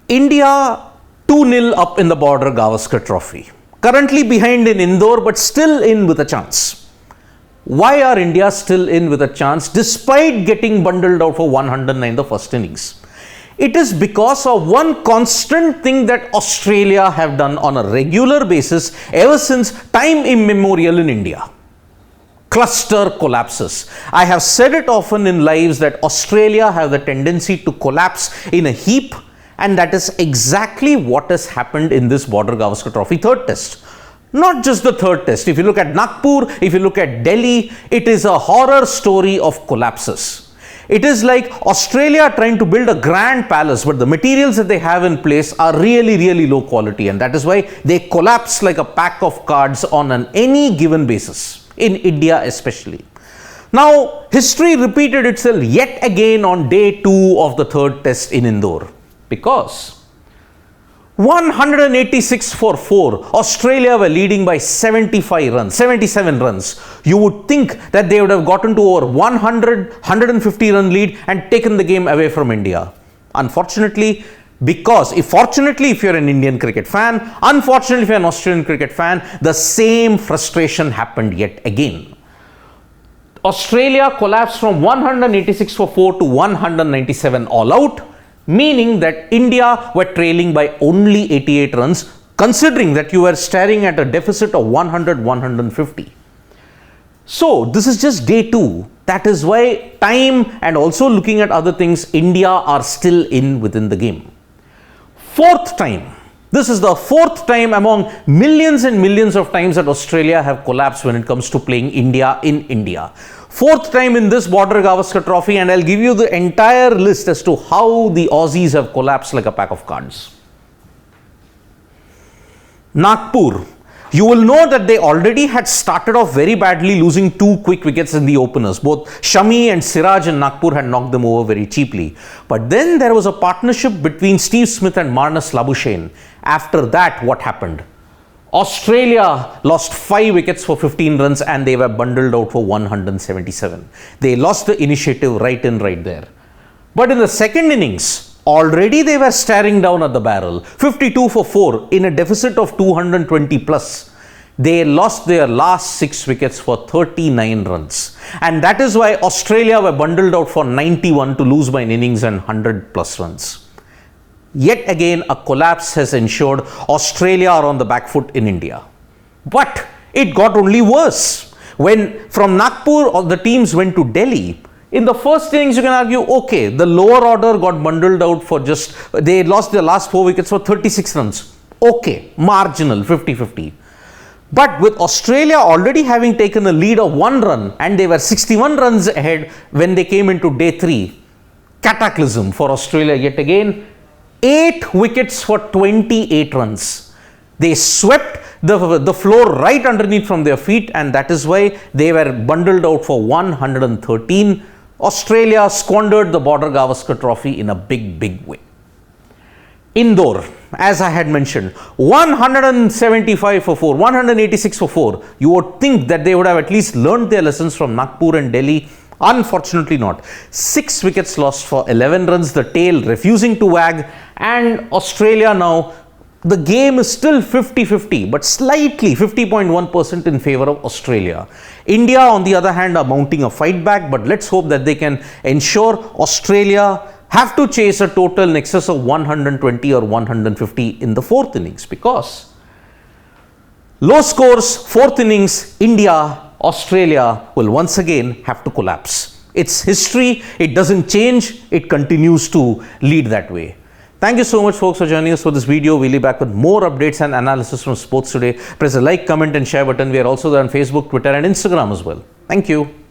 India 2-0 up in the border Gavaskar Trophy. Currently behind in Indore, but still in with a chance. Why are India still in with a chance despite getting bundled out for 109 the first innings? It is because of one constant thing that Australia have done on a regular basis ever since time immemorial in India. Cluster collapses. I have said it often in lives that Australia have the tendency to collapse in a heap, and that is exactly what has happened in this Border Gavaskar Trophy third test. Not just the third test. If you look at Nagpur, if you look at Delhi, it is a horror story of collapses. It is like Australia trying to build a grand palace, but the materials that they have in place are really low quality, and that is why they collapse like a pack of cards on any given basis, in India especially. Now, history repeated itself yet again on day 2 of the third test in Indore, because 186 for 4, Australia were leading by 77 runs. You would think that they would have gotten to over 150 run lead and taken the game away from India. Unfortunately, fortunately if you're an Indian cricket fan, unfortunately if you're an Australian cricket fan, the same frustration happened yet again. Australia collapsed from 186 for 4 to 197 all out, meaning that India were trailing by only 88 runs, considering that you were staring at a deficit of 100-150. So this is just day 2. That is why time and also looking at other things, India are still in within the game. Fourth time. This is the fourth time among millions and millions of times that Australia have collapsed when it comes to playing India in India. Fourth time in this Border Gavaskar Trophy, and I'll give you the entire list as to how the Aussies have collapsed like a pack of cards. Nagpur. You will know that they already had started off very badly, losing 2 quick wickets in the openers. Both Shami and Siraj in Nagpur had knocked them over very cheaply. But then there was a partnership between Steve Smith and Marnus Labuschagne. After that, what happened? Australia lost 5 wickets for 15 runs and they were bundled out for 177. They lost the initiative right there. But in the second innings, already they were staring down at the barrel. 52 for 4 in a deficit of 220 plus. They lost their last 6 wickets for 39 runs. And that is why Australia were bundled out for 91 to lose by an innings and 100 plus runs. Yet again, a collapse has ensured Australia are on the back foot in India. But it got only worse. When from Nagpur, the teams went to Delhi. In the first innings, you can argue, okay, the lower order got bundled out for they lost their last 4 wickets for 36 runs. Okay, marginal, 50-50. But with Australia already having taken a lead of 1 run and they were 61 runs ahead when they came into day 3, cataclysm for Australia yet again. 8 wickets for 28 runs. They swept the floor right underneath from their feet, and that is why they were bundled out for 113. Australia squandered the Border Gavaskar Trophy in a big way. Indore, as I had mentioned, 175 for 4, 186 for 4. You would think that they would have at least learned their lessons from Nagpur and Delhi. Unfortunately not. 6 wickets lost for 11 runs, the tail refusing to wag, and Australia now, the game is still 50-50, but slightly 50.1% in favor of Australia. India, on the other hand, are mounting a fight back, but let's hope that they can ensure Australia have to chase a total in excess of 120 or 150 in the 4th innings, because low scores, 4th innings, India, Australia will once again have to collapse. It's history, it doesn't change, it continues to lead that way. Thank you so much folks for joining us for this video. We'll be back with more updates and analysis from Sports Today. Press the like, comment and share button. We are also there on Facebook, Twitter and Instagram as well. Thank you.